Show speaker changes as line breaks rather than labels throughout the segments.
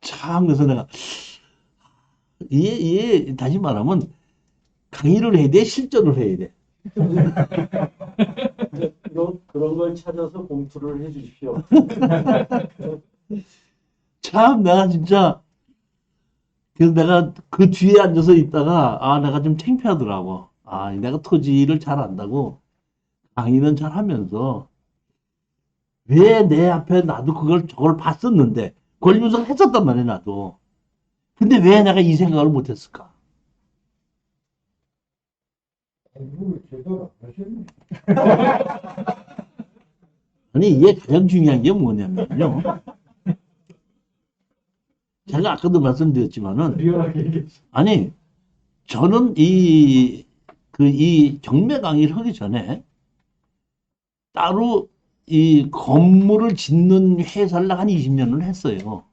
참, 그래서 내가, 다시 말하면, 강의를 해야 돼? 실전을 해야 돼?
그런 걸 찾아서 공투를 해 주십시오.
참, 내가 진짜, 그래서 내가 그 뒤에 앉아서 있다가, 아, 내가 좀 창피하더라고. 아, 내가 토지를 잘 안다고, 강의는 잘 하면서, 왜 내 앞에 나도 저걸 봤었는데, 권리분석 했었단 말이야, 나도. 근데 왜 내가 이 생각을 못 했을까?
공부를 제대로 안 하셨네.
아니, 이게 가장 중요한 게 뭐냐면요. 제가 아까도 말씀드렸지만은,
리얼하게 얘기했어.
아니, 저는 이 경매 강의를 하기 전에 따로 이 건물을 짓는 회사를 한 20년을 했어요.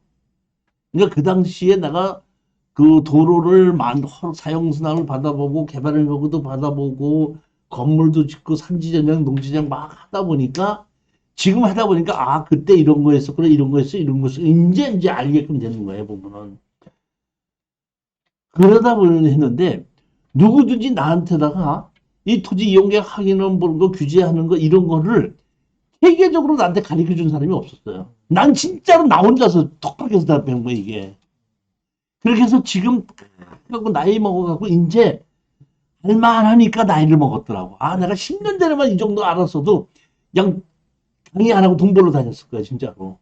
그러니까 그 당시에 내가 그 도로를 사용승낙을 받아보고 개발행위도 받아보고 건물도 짓고 산지전형, 농지전형 막 하다 보니까 지금 하다 보니까 아 그때 이런 거 했었구나 이런 거 했어 이런 거 했어 이제 알게끔 되는 거예요 보면은. 그러다 보니 했는데 누구든지 나한테다가 이 토지 이용계약 확인을 보는 거 규제하는 거 이런 거를 세계적으로 나한테 가르쳐 준 사람이 없었어요. 난 진짜로 나 혼자서 톡톡해서 다 배운 거야 이게. 그렇게 해서 지금 갖고 나이 먹어갖고 이제 할만하니까 나이를 먹었더라고. 아 내가 10년 전에만 이 정도 알았어도 그냥 강의 안 하고 돈 벌러 다녔을 거야 진짜로.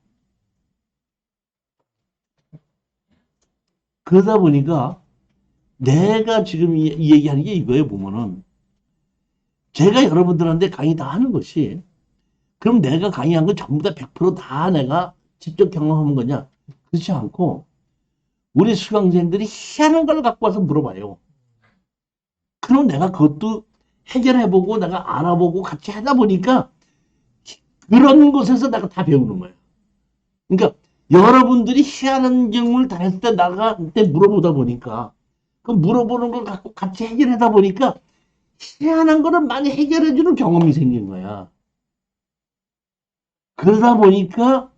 그러다 보니까 내가 지금 이 얘기하는 게 이거예요 보면은 제가 여러분들한테 강의 다 하는 것이 그럼 내가 강의한 거 전부 다 100%다 내가 직접 경험한 거냐? 그렇지 않고 우리 수강생들이 희한한 걸 갖고 와서 물어봐요. 그럼 내가 그것도 해결해보고 내가 알아보고 같이 하다 보니까 그런 곳에서 내가 다 배우는 거예요. 그러니까 여러분들이 희한한 경우를 당했을 때 나한테 물어보다 보니까 그 물어보는 걸 갖고 같이 해결하다 보니까 희한한 거를 많이 해결해주는 경험이 생긴 거야. 그러다 보니까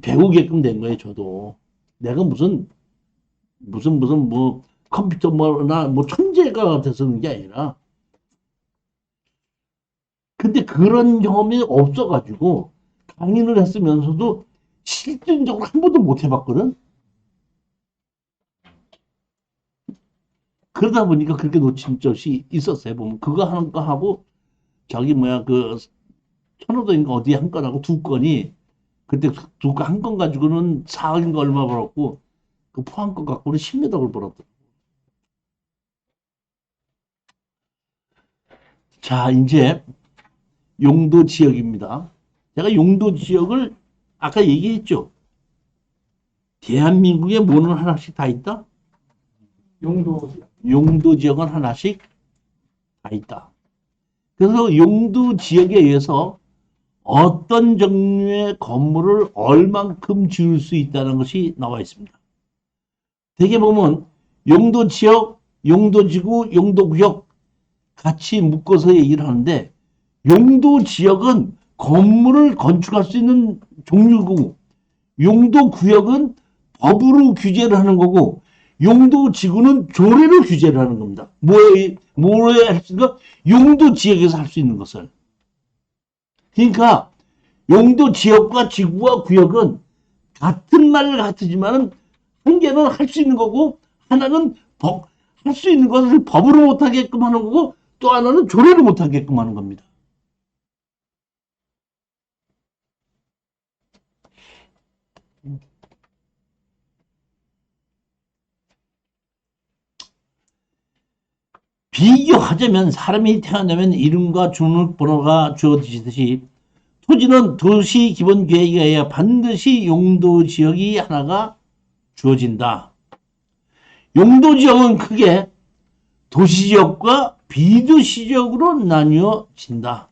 배우게끔 된 거예요, 저도. 내가 무슨 뭐 컴퓨터 뭐나 뭐 천재가 돼서는 게 아니라. 근데 그런 경험이 없어가지고 강의를 했으면서도 실질적으로 한 번도 못 해봤거든. 그러다 보니까 그렇게 놓친 적이 있었어요. 보면 그거 하는 거 하고 저기 뭐야 그 천호도인가 어디에 한 건하고 두 건이 그때 두 건 한 건 가지고는 4억인가 얼마 벌었고 그 포함 거 갖고는 10몇 억을 벌었다. 자 이제 용도 지역입니다. 제가 용도 지역을 아까 얘기했죠. 대한민국에 뭐는 하나씩 다 있다? 용도 지역은 하나씩 다 있다. 그래서 용도 지역에 의해서 어떤 종류의 건물을 얼만큼 지을 수 있다는 것이 나와 있습니다. 대개 보면 용도 지역, 용도 지구, 용도 구역 같이 묶어서 얘기를 하는데 용도 지역은 건물을 건축할 수 있는 종류고 용도 구역은 법으로 규제를 하는 거고 용도 지구는 조례로 규제를 하는 겁니다. 뭐에 할 수 있는 거? 용도 지역에서 할 수 있는 것을. 그러니까 용도 지역과 지구와 구역은 같은 말 같지만은 한 개는 할 수 있는 거고 하나는 할 수 있는 것을 법으로 못하게끔 하는 거고 또 하나는 조례로 못하게끔 하는 겁니다. 비교하자면 사람이 태어나면 이름과 주민번호가 주어지듯이 토지는 도시 기본 계획에 의해 반드시 용도 지역이 하나가 주어진다. 용도 지역은 크게 도시 지역과 비도시 지역으로 나뉘어진다.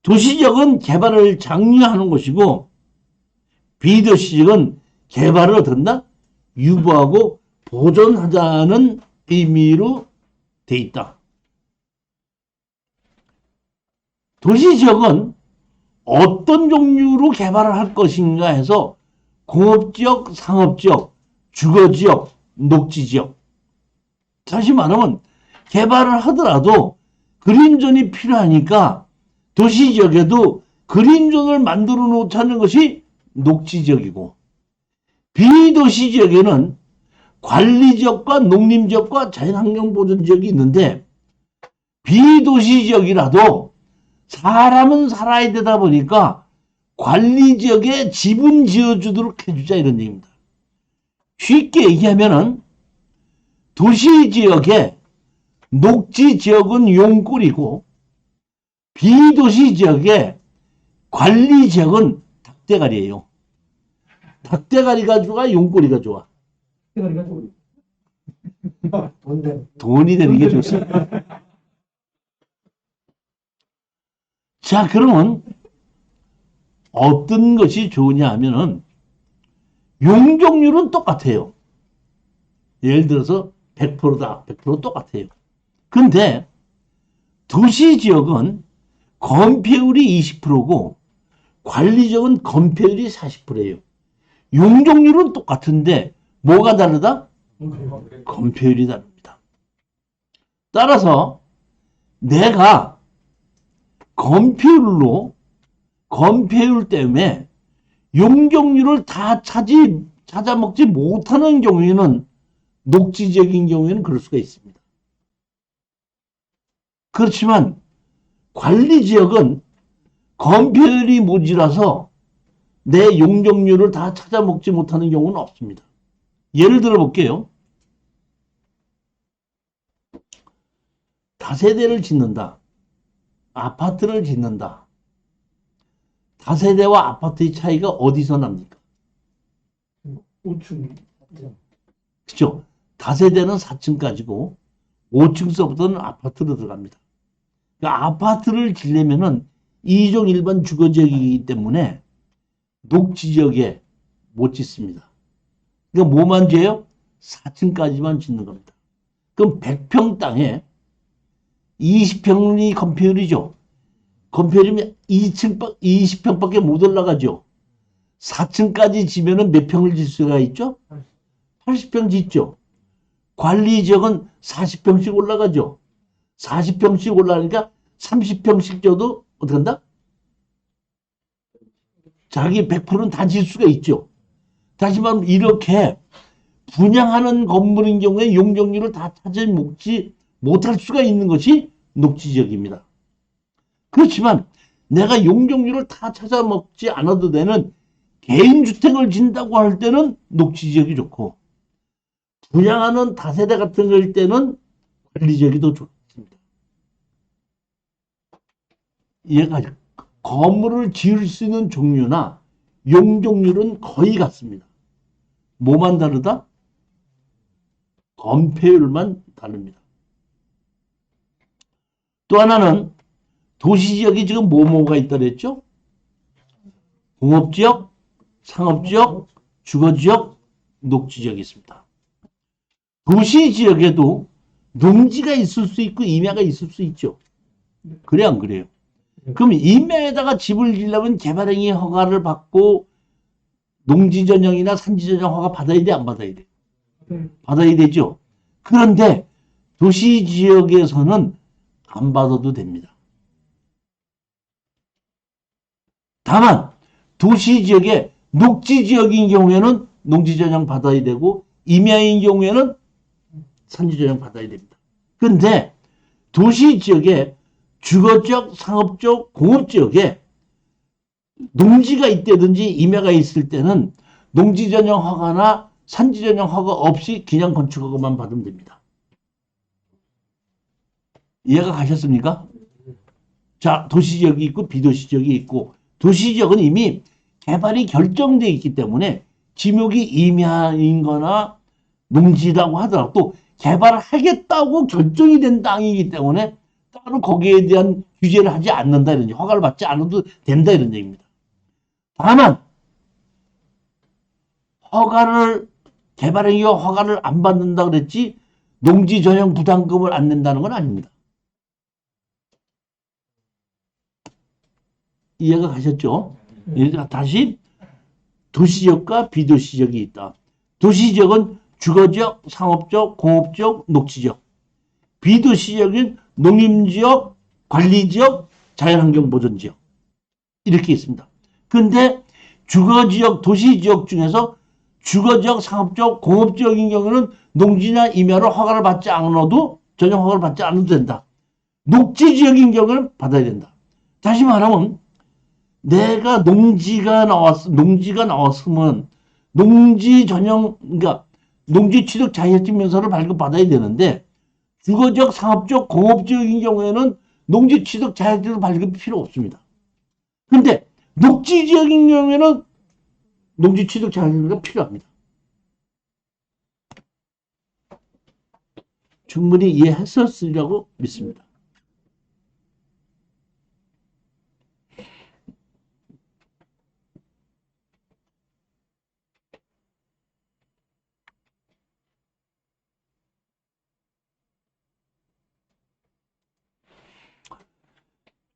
도시 지역은 개발을 장려하는 것이고 비도시 지역은 개발을 어떤다? 유보하고 보존하자는 의미로 돼 있다. 도시지역은 어떤 종류로 개발을 할 것인가 해서 공업지역, 상업지역, 주거지역, 녹지지역. 다시 말하면 개발을 하더라도 그린존이 필요하니까 도시지역에도 그린존을 만들어 놓자는 것이 녹지지역이고, 비도시지역에는 관리지역과 농림지역과 자연환경보전지역이 있는데, 비도시지역이라도 사람은 살아야 되다 보니까 관리지역에 집은 지어주도록 해주자 이런 얘기입니다. 쉽게 얘기하면은 도시지역에 녹지지역은 용골이고 비도시지역에 관리지역은 닭대가리예요. 닭대가리가 좋아, 용골이가 좋아? 돈이 되는 게 좋습니다. 자, 그러면 어떤 것이 좋으냐 하면은 용적률은 똑같아요. 예를 들어서 100%다. 100% 똑같아요. 근데 도시지역은 건폐율이 20%고 관리지역은 건폐율이 40%예요. 용적률은 똑같은데 뭐가 다르다? 건폐율이 다릅니다. 따라서 내가 건폐율 때문에 용적률을 다 찾아먹지 못하는 경우에는 녹지지역인 경우에는 그럴 수가 있습니다. 그렇지만 관리지역은 건폐율이 모자라서 내 용적률을 다 찾아먹지 못하는 경우는 없습니다. 예를 들어 볼게요. 다세대를 짓는다. 아파트를 짓는다. 다세대와 아파트의 차이가 어디서 납니까?
5층.
그렇죠? 다세대는 4층까지고 5층서부터는 아파트로 들어갑니다. 그러니까 아파트를 지려면은 2종 일반 주거지역이기 때문에 녹지지역에 못 짓습니다. 그러니까 뭐만 지어요? 4층까지만 짓는 겁니다. 그럼 100평 땅에 20평이 건폐율이죠. 건폐율이면 20평밖에 못 올라가죠. 4층까지 지면은 몇 평을 질 수가 있죠? 80평 짓죠. 관리지역은 40평씩 올라가죠. 40평씩 올라가니까 30평씩 줘도 어떻게 한다? 자기 100%는 다 질 수가 있죠. 다시 말하면 이렇게 분양하는 건물인 경우에 용적률을 다 찾아먹지 못할 수가 있는 것이 녹지지역입니다. 그렇지만 내가 용적률을 다 찾아먹지 않아도 되는 개인주택을 짓는다고 할 때는 녹지지역이 좋고, 분양하는 다세대 같은 거일 때는 관리지역이 더 좋습니다. 얘가 건물을 지을 수 있는 종류나 용적률은 거의 같습니다. 뭐만 다르다? 건폐율만 다릅니다. 또 하나는 도시지역이 지금 뭐가 있다 그랬죠? 공업지역, 상업지역, 주거지역, 녹지지역이 있습니다. 도시지역에도 농지가 있을 수 있고 임야가 있을 수 있죠. 그래 안 그래요? 그럼 임야에다가 집을 지으려면 개발행위 허가를 받고 농지전용이나 산지전용 허가 받아야 돼, 안 받아야 돼? 받아야 되죠. 그런데 도시지역에서는 안 받아도 됩니다. 다만 도시지역에 녹지지역인 경우에는 농지전용 받아야 되고 임야인 경우에는 산지전용 받아야 됩니다. 그런데 도시지역에 주거지역, 상업지역, 공업지역에 농지가 있다든지 임야가 있을 때는 농지전용 허가나 산지전용 허가 없이 그냥 건축허가만 받으면 됩니다. 이해가 가셨습니까? 자, 도시지역이 있고 비도시지역이 있고, 도시지역은 이미 개발이 결정되어 있기 때문에 지목이 임야인 거나 농지라고 하더라도 또 개발을 하겠다고 결정이 된 땅이기 때문에 따로 거기에 대한 규제를 하지 않는다 이런 얘기, 허가를 받지 않아도 된다 이런 얘기입니다. 다만 개발행위 허가를 안 받는다 그랬지 농지 전용 부담금을 안 낸다는 건 아닙니다. 이해가 가셨죠? 다시 도시지역과 비도시지역이 있다. 도시지역은 주거지역, 상업지역, 공업지역, 녹지지역. 비도시지역은 농림지역, 관리지역, 자연환경보전지역. 이렇게 있습니다. 근데 주거지역, 도시지역 중에서 주거지역, 상업지역, 공업지역인 경우는 농지나 임야로 허가를 받지 않아도 전용 허가를 받지 않아도 된다. 녹지지역인 경우는 받아야 된다. 다시 말하면 내가 농지가 나왔으면 농지 전용, 그러니까 농지 취득 자격증 명서를 발급받아야 되는데 주거지역, 상업지역, 공업지역인 경우에는 농지 취득 자격증 발급이 필요 없습니다. 근데 녹지지역인 경우에는 농지 취득 자격증이 필요합니다. 충분히 이해했었으리라고 믿습니다.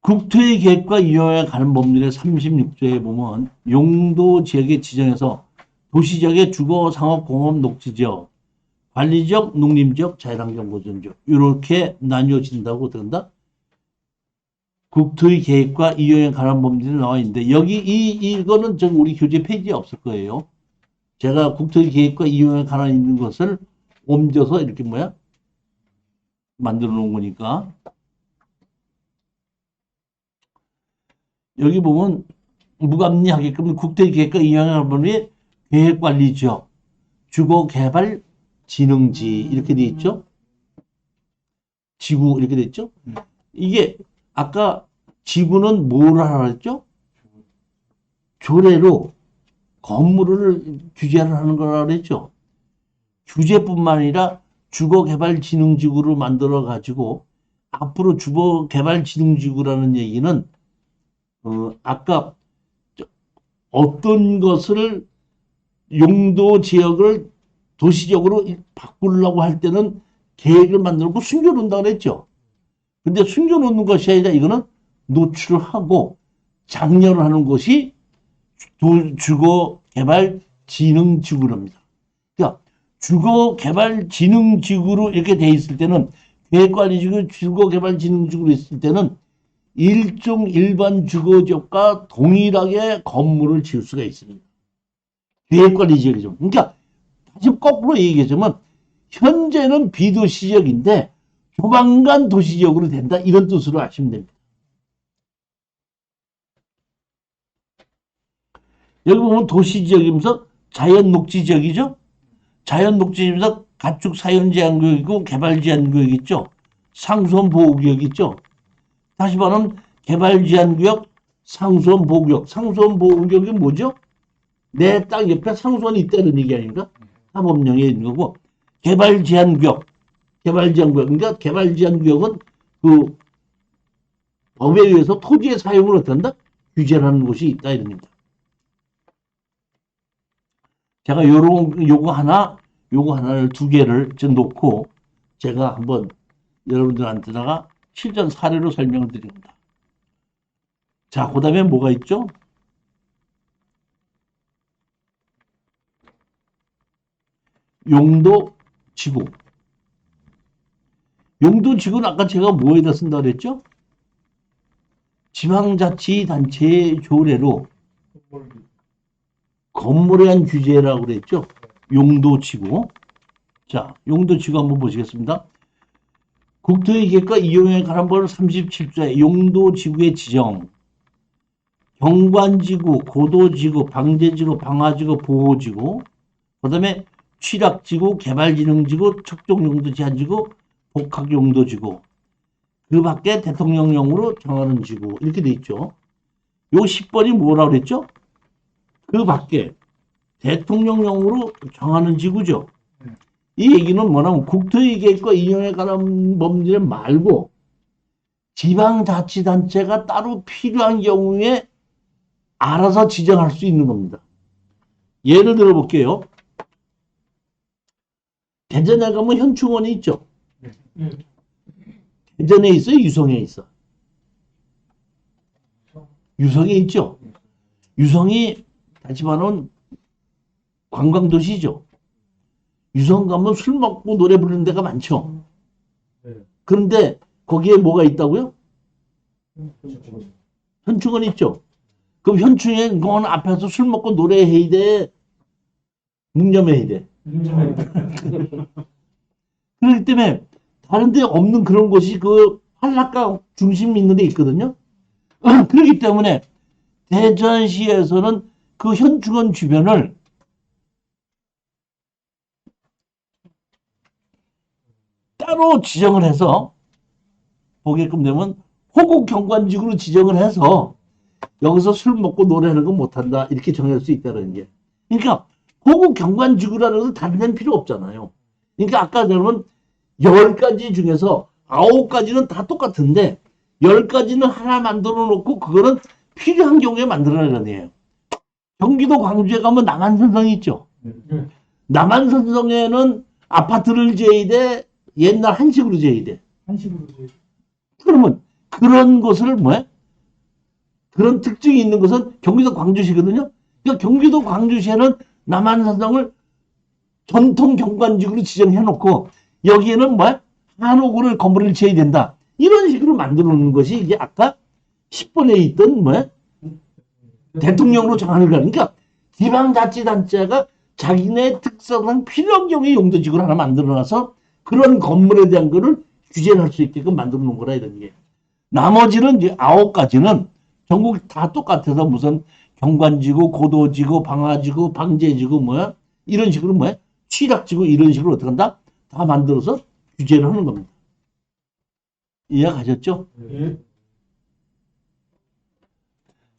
국토의 계획과 이용에 관한 법률의 36조에 보면 용도 지역의 지정에서 도시지역의 주거, 상업, 공업, 녹지지역, 관리지역, 농림지역, 자연환경보전지역 이렇게 나뉘어진다고 된다. 국토의 계획과 이용에 관한 법률이 나와 있는데 여기 이거는 전 우리 교재 페이지에 없을 거예요. 제가 국토의 계획과 이용에 관한 있는 것을 옮겨서 이렇게 만들어 놓은 거니까. 여기 보면 무감리하게끔 국토의 계획과 이용에 관한 법률이 계획관리지역, 주거개발진흥지 이렇게 돼 있죠. 지구 이렇게 돼 있죠. 이게 아까 지구는 뭘 하라 했죠? 조례로 건물을 규제를 하는 거라 그랬죠. 규제뿐만 아니라 주거개발진흥지구를 만들어 가지고 앞으로 주거개발진흥지구라는 얘기는 아까 어떤 것을 용도 지역을 도시적으로 바꾸려고 할 때는 계획을 만들고 숨겨놓는다고 그랬죠. 근데 숨겨놓는 것이 아니라 이거는 노출하고 장려를 하는 것이 주거개발진흥지구랍니다. 그러니까 주거개발진흥지구로 이렇게 돼 있을 때는 계획관리지구, 주거개발진흥지구로 있을 때는 일반 주거지역과 동일하게 건물을 지을 수가 있습니다. 계획관리지역이죠. 그러니까 다시 거꾸로 얘기하자면 현재는 비도시지역인데 조만간 도시지역으로 된다 이런 뜻으로 아시면 됩니다. 여기 보면 도시지역이면서 자연녹지지역이죠. 자연녹지지역이면서 가축사연제한구역이고 개발제한구역 있죠. 상수원보호구역 있죠. 다시 말하면 개발제한구역, 상수원보호구역. 상수원보호구역이 뭐죠? 내 땅 옆에 상수원이 있다는 얘기 아닌가? 사법령에 있는 거고. 개발제한구역. 그러니까 개발제한구역은 그 법에 의해서 토지의 사용을 어떤다? 규제를 하는 곳이 있다 이런 겁니다. 제가 요거 하나를 두 개를 놓고 제가 한번 여러분들한테다가 실전 사례로 설명을 드립니다. 자, 그 다음에 뭐가 있죠? 용도지구. 용도지구는 아까 제가 뭐에다 쓴다고 그랬죠? 지방자치단체의 조례로 건물에 대한 규제라고 그랬죠? 용도지구. 자, 용도지구 한번 보시겠습니다. 국토의 계획과 이용에 관한 법 37조의 용도지구의 지정, 경관지구, 고도지구, 방제지구, 방화지구, 보호지구, 그 다음에 취락지구, 개발진흥지구, 특정용도제한지구, 복합용도지구, 그 밖에 대통령령으로 정하는 지구 이렇게 돼 있죠. 요 10번이 뭐라고 그랬죠? 그 밖에 대통령령으로 정하는 지구죠. 이 얘기는 뭐냐면 국토의 계획과 이용에 관한 법률 말고 지방자치단체가 따로 필요한 경우에 알아서 지정할 수 있는 겁니다. 예를 들어 볼게요. 대전에 가면 현충원이 있죠. 대전에 있어요? 유성에 있어? 유성에 있죠. 유성이 다시 말하면 관광도시죠. 유성 가면 술 먹고 노래 부르는 데가 많죠.
네.
그런데 거기에 뭐가 있다고요? 현충원 있죠. 그럼 현충원 앞에서 술 먹고 노래해야 돼? 묵념해야 돼? 그렇기 때문에 다른 데 없는 그런 곳이 그 한락가 중심 있는 데 있거든요. 그렇기 때문에 대전시에서는 그 현충원 주변을 따로 지정을 해서 보게끔 되면 호국 경관지구로 지정을 해서 여기서 술 먹고 노래하는 건 못한다 이렇게 정할 수 있다는 게. 그러니까 호국 경관지구라는 것은 다른 데는 필요 없잖아요. 그러니까 아까 여러분 10가지 중에서 9가지는 다 똑같은데 10가지는 하나 만들어 놓고 그거는 필요한 경우에 만들어내는 거예요. 경기도 광주에 가면 남한산성이 있죠. 남한산성에는 아파트를 지어야 돼? 옛날 한식으로 지어야 돼?
한식으로 돼.
그러면 그런 것을 뭐야? 그런 특징이 있는 것은 경기도 광주시거든요. 그러니까 경기도 광주시에는 남한산성을 전통 경관지구로 지정해 놓고 여기에는 뭐야? 한옥을 건물을 지어야 된다. 이런 식으로 만들어 놓는 것이 이게 아까 10번에 있던 뭐야? 대통령으로 정하는 거야. 그러니까 지방자치단체가 자기네 특성상 필요한 경우에 용도지구를 하나 만들어 놔서 그런 건물에 대한 거를 규제를 할 수 있게끔 만들어 놓은 거라 이런 게. 나머지는 이제 9가지는 전국 다 똑같아서 무슨 경관지구, 고도지구, 방화지구, 방제지구 뭐야? 이런 식으로 뭐야? 취락지구 이런 식으로 어떻게 한다? 다 만들어서 규제를 하는 겁니다. 이해가셨죠?
예.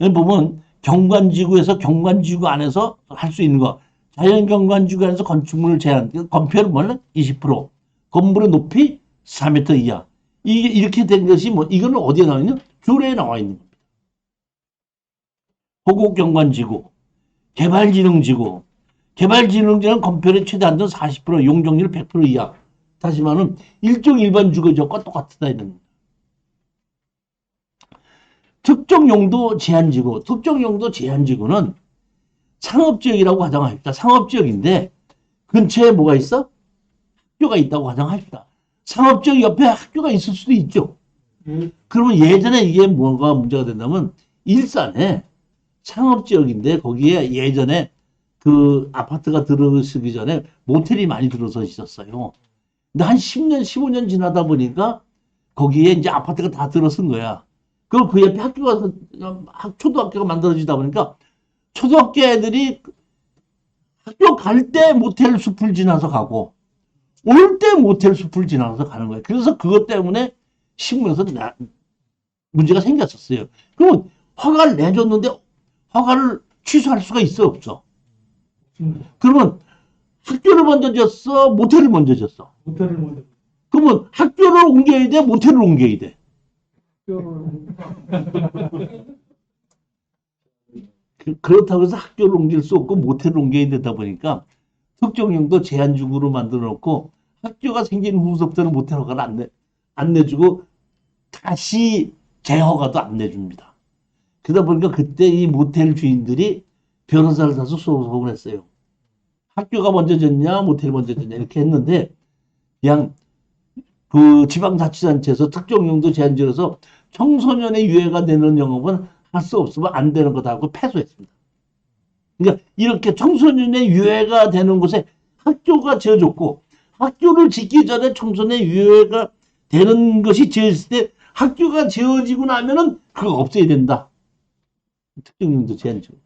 여기 보면 경관지구에서 경관지구 안에서 할 수 있는 거. 자연경관지구 안에서 건축물을 제한, 건폐율 뭐냐? 20%. 건물의 높이 4m 이하. 이게 이렇게 된 것이 뭐, 이거는 어디에 나와 있냐? 조례에 나와 있는 겁니다. 호국경관지구, 개발진흥지구. 개발진흥지는 건폐율의 최대 한도 40%, 용적률 100% 이하. 다시 말하면 일종 일반 주거지역과 똑같다 이런. 특정용도 제한지구. 특정용도 제한지구는 상업지역이라고 가정합시다. 상업지역인데 근처에 뭐가 있어? 학교가 있다고 가정합시다. 상업지역 옆에 학교가 있을 수도 있죠. 그러면 예전에 이게 뭐가 문제가 된다면 일산에 상업지역인데 거기에 예전에 그 아파트가 들어서기 전에 모텔이 많이 들어서 있었어요. 근데 한 10년, 15년 지나다 보니까 거기에 이제 아파트가 다 들어선 거야. 그리고 그 옆에 학교가, 초등학교가 만들어지다 보니까 초등학교 애들이 학교 갈 때 모텔 숲을 지나서 가고 올 때 모텔 숲을 지나서 가는 거예요. 그래서 그것 때문에 신문에서 문제가 생겼었어요. 그러면 허가를 내줬는데 허가를 취소할 수가 있어 없어? 그러면 학교를 먼저 줬어? 모텔을 먼저 줬어?
모텔을 먼저.
그러면 학교를 옮겨야 돼? 모텔을 옮겨야 돼? 그렇다고 해서 학교를 옮길 수 없고 모텔을 옮겨야 되다 보니까 특정용도 제한적으로 만들어 놓고 학교가 생긴 후부터는 모텔 허가를 안 내주고 다시 재허가도 안 내줍니다. 그러다 보니까 그때 이 모텔 주인들이 변호사를 사서 소송을 했어요. 학교가 먼저 졌냐 모텔이 먼저 졌냐 이렇게 했는데 그냥 그 지방자치단체에서 특정용도 제한지어서 청소년의 유해가 되는 영업은 할 수 없으면 안 되는 거다 하고 패소했습니다. 그러니까 이렇게 청소년의 유해가 되는 곳에 학교가 지어졌고 학교를 짓기 전에 청소년의 유해가 되는 것이 지어졌을 때 학교가 지어지고 나면은 그거 없애야 된다. 특정용도 제한지구.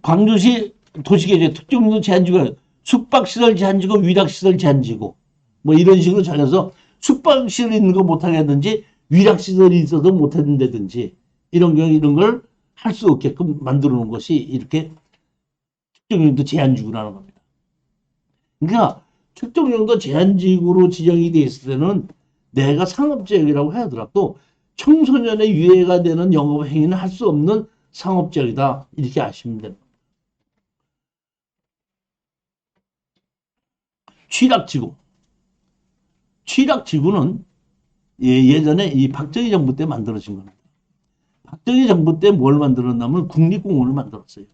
광주시 도시계획 특정용도 제한지구, 숙박시설 제한지구, 위락시설 제한지구 뭐 이런 식으로 정해서 숙박시설 있는 거 못하게 하든지 위락시설이 있어도 못한다든지 이런 경우 이런 걸 할 수 없게끔 만들어 놓은 것이 이렇게 특정용도 제한지구라는 겁니다. 그러니까 특정용도 제한지구로 지정이 돼 있을 때는 내가 상업지역이라고 하더라도 청소년의 유해가 되는 영업 행위는 할 수 없는 상업지역이다 이렇게 아시면 됩니다. 취락지구. 취락지구는 예전에 이 박정희 정부 때 만들어진 겁니다. 박정희 정부 때 뭘 만들었냐면 국립공원을 만들었어요.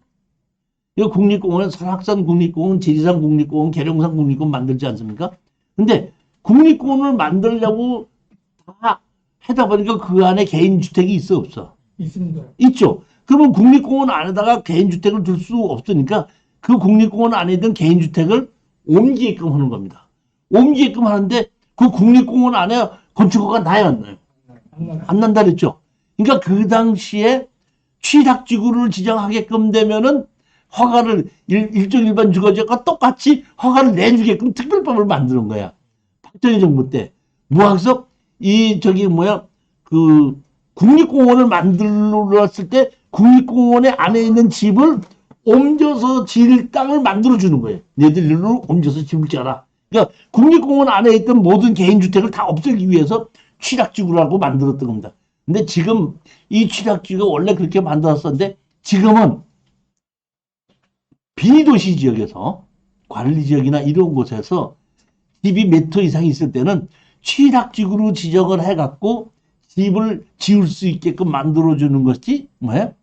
이 국립공원은 설악산 국립공원, 지리산 국립공원, 계룡산 국립공원 만들지 않습니까? 근데 국립공원을 만들려고 다 하다 보니까 그 안에 개인주택이 있어 없어?
있습니다.
있죠. 그러면 국립공원 안에다가 개인주택을 둘 수 없으니까 그 국립공원 안에 있던 개인주택을 옮기게끔 하는 겁니다. 옮기게끔 하는데 그 국립공원 안에 건축허가 나야 안 나요? 안 난다 그랬죠. 그러니까 그 당시에 취락지구를 지정하게끔 되면은 허가를 일종 일반 주거지역과 똑같이 허가를 내주게끔 특별법을 만드는 거야. 박정희 정부 때. 무학섭 그 국립공원을 만들었을 때 국립공원의 안에 있는 집을 옮겨서 지을 땅을 만들어 주는 거예요. 얘들 일로 옮겨서 집을 지어라. 그러니까 국립공원 안에 있던 모든 개인주택을 다 없애기 위해서 취락지구라고 만들었던 겁니다. 근데 지금 이 취락지구가 원래 그렇게 만들었었는데 지금은 비도시 지역에서 관리지역이나 이런 곳에서 집이 몇 호 이상 있을 때는 취락지구로 지정을 해갖고 집을 지을 수 있게끔 만들어주는 것이 뭐예요?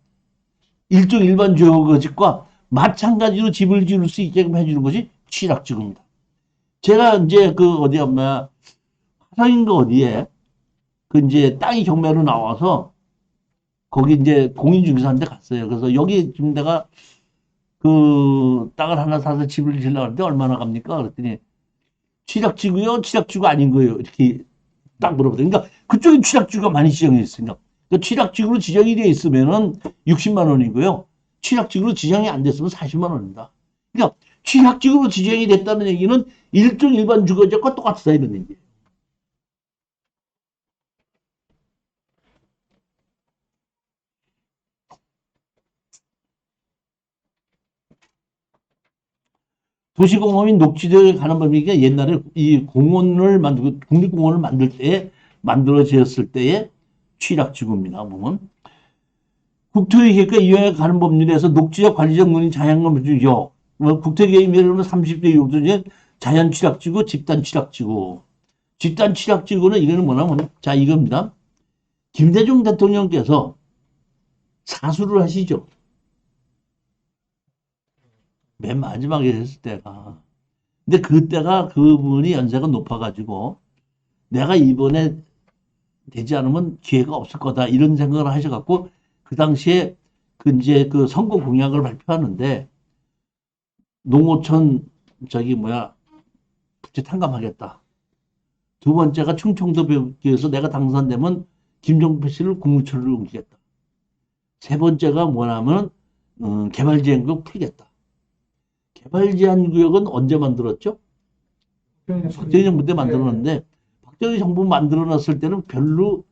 일종 일반 주거지과 마찬가지로 집을 지을 수 있게끔 해주는 것이 취락지구입니다. 제가 이제 그 어디야 뭐야 화성인가 어디에 그 이제 땅이 경매로 나와서 거기 이제 공인중개사한테 갔어요. 그래서 여기 지금 내가 그 땅을 하나 사서 집을 지으려고 하는데 얼마나 갑니까? 그랬더니 취락지구요? 취락지구 아닌 거예요. 이렇게 딱 물어보더니 그러니까 그쪽에 취락지구가 많이 지정이 있으니까 그러니까 취락지구로 지정이 되어 있으면은 60만 원이고요. 취락지구로 지정이 안 됐으면 40만 원입니다. 그러니까 취락지구로 지정이 됐다는 얘기는 일종 일반 주거지역과 똑같다 이런 얘기예요. 도시공원인 녹지도에 가는 법이니까 옛날에 이 공원을 만들고 국립공원을 만들 때에 만들어졌을 때의 취락지구입니다. 보면 국토의 계획과 이용에 가는 법률에서 녹지역 관리적 논의 자연건물주요 국토계획 예를 30대 요구 중에 자연 취락지구, 집단 취락지구. 집단 취락지구는 이거는 뭐냐면 자 이겁니다. 김대중 대통령께서 사수를 하시죠. 맨 마지막에 했을 때가. 근데 그때가 그분이 연세가 높아가지고 내가 이번에 되지 않으면 기회가 없을 거다 이런 생각을 하셔갖고 그 당시에 그 이제 그 선거 공약을 발표하는데 농어촌 부채 탕감하겠다. 두 번째가 충청도 벽지에서 내가 당선되면 김종필 씨를 국무처리로 옮기겠다. 세 번째가 뭐냐면 개발지원구역 풀겠다. 개발제한구역은 언제 만들었죠? 박정희 정부 때 만들었는데 박정희 정부 만들어놨을 때는 별로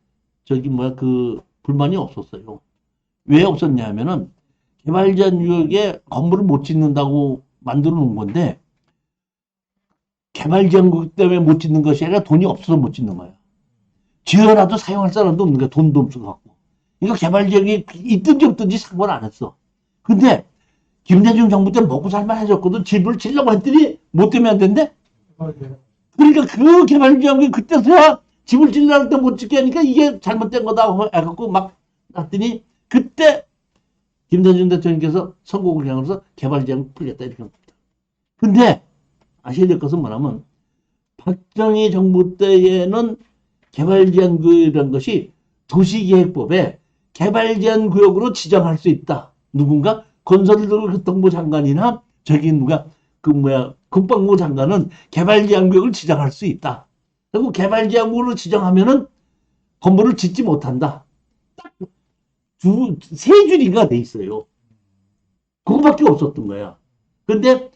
그 불만이 없었어요. 왜 없었냐면은 개발제한구역에 건물을 못 짓는다고 만들어 놓은 건데 개발제한구역 때문에 못 짓는 것이 아니라 돈이 없어서 못 짓는 거야. 지어놔도 사용할 사람도 없는 거야. 돈도 없어갖고. 그러니까 개발지역이 있든지 없든지 상관 안 했어. 근데 김대중 정부 때는 먹고 살만 해줬거든. 집을 지려고 했더니 못 되면 안 된대? 그러니까 그 개발지역이 그때서야 집을 지려고 할 때 못 짓게 하니까 이게 잘못된 거다 해갖고 막 났더니 그때 김대중 대통령께서 선거를 향해서 개발지역 풀겠다 이렇게 합니다. 근데 아셔야 될 것은 뭐냐면 박정희 정부 때에는 개발제한구역이라는 것이 도시계획법에 개발제한구역으로 지정할 수 있다. 누군가 건설교통부 장관이나 국방부 장관은 개발제한구역을 지정할 수 있다. 그리고 개발제한구역으로 지정하면은 건물을 짓지 못한다. 딱 세 줄인가 돼 있어요. 그거밖에 없었던 거야. 근데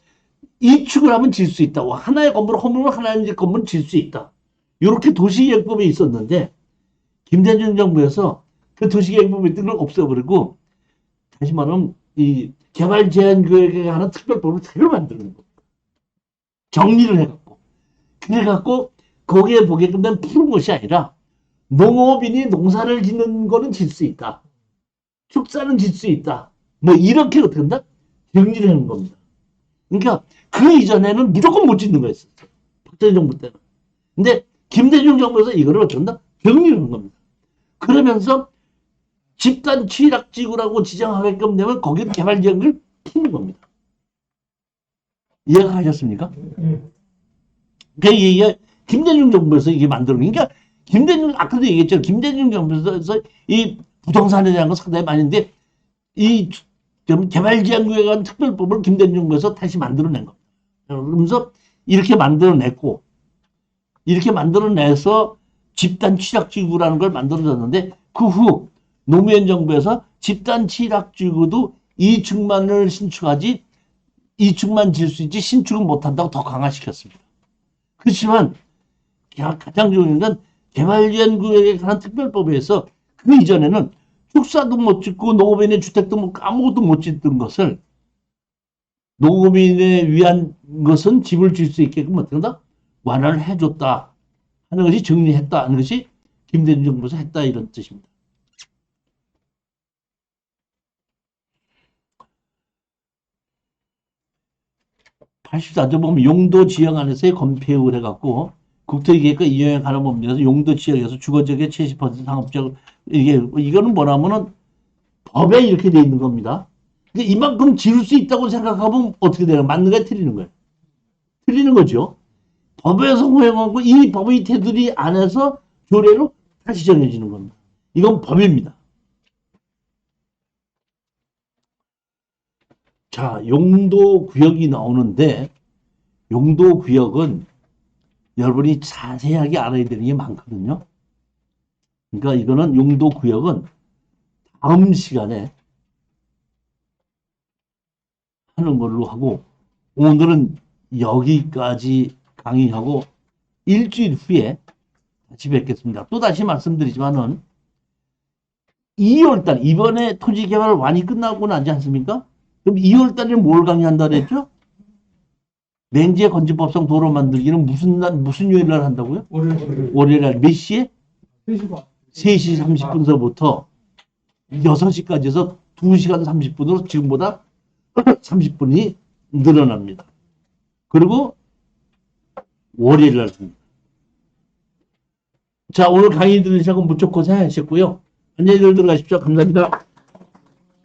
이축을 하면 질 수 있다. 하나의 건물을 하나의 건물을 질 수 있다. 이렇게 도시계획법에 있었는데 김대중 정부에서 그 도시계획법에 있던 걸 없애버리고 다시 말하면 이 개발제한구역에 관한 특별법을 새로 만드는 거. 정리를 해갖고. 그래갖고 거기에 보게끔 된 푸른 것이 아니라 농업인이 농사를 짓는 거는 질 수 있다. 축사는 질 수 있다. 뭐 이렇게 어떻게 한다? 정리를 하는 겁니다. 그러니까 그 이전에는 무조건 못 짓는 거였어요. 박정희 정부 때는. 근데 김대중 정부에서 이거를 어쩐다? 격리를 한 겁니다. 그러면서 집단 취락지구라고 지정하게끔 되면 거기를 개발지역을 푸는 겁니다. 이해가 가셨습니까? 이게 김대중 정부에서 이게 만들어. 그러니까 김대중 아까도 얘기했죠. 김대중 정부에서 이 부동산에 대한 건 상당히 많은데 이 개발지역구에 관한 특별법을 김대중 정부에서 다시 만들어낸 겁니다. 그러면서 이렇게 만들어냈고 이렇게 만들어내서 집단 취락지구라는 걸 만들어졌는데 그 후 노무현 정부에서 집단 취락지구도 2층만을 신축하지 2층만 질 수 있지 신축은 못한다고 더 강화시켰습니다. 그렇지만 가장 중요한 건 개발지역구에 관한 특별법에 의해서 그 이전에는 축사도 못 짓고 노고민의 주택도 못 아무것도 못 짓던 것을 노고민에 위한 것은 집을 질 수 있게끔 어떻게 한다? 완화를 해줬다 하는 것이 정리했다 하는 것이 김대중 정부에서 했다 이런 뜻입니다. (84조) 보면 용도 지역 안에서의 건폐율 해갖고 국토기획과 이용에 관한 법률에서 용도 지역에서 주거지역의 70% 상업적 이거는 뭐냐면은 법에 이렇게 돼 있는 겁니다. 근데 이만큼 지을 수 있다고 생각하면 어떻게 되나? 맞는 거야, 틀리는 거야? 틀리는 거죠. 법에서 허용하고 이 법의 테두리 안에서 조례로 다시 정해지는 겁니다. 이건 법입니다. 자, 용도 구역이 나오는데 용도 구역은 여러분이 자세하게 알아야 되는 게 많거든요. 그러니까 이거는 용도 구역은 다음 시간에 하는 걸로 하고 오늘은 여기까지 강의하고 일주일 후에 다시 뵙겠습니다. 또 다시 말씀드리지만은 2월달 이번에 토지개발 완이 끝나고 나지 않습니까? 그럼 2월달에 뭘 강의한다 그랬죠? 맹지의 건축법상 도로 만들기는 무슨 요일 날 한다고요? 월요일 날 몇 시에? 3시 30분서부터 6시까지 해서 2시간 30분으로 지금보다 30분이 늘어납니다. 그리고 월요일 날 합니다. 자, 오늘 강의 들으시고 무척 고생하셨고요. 안녕히 들어가십시오. 감사합니다.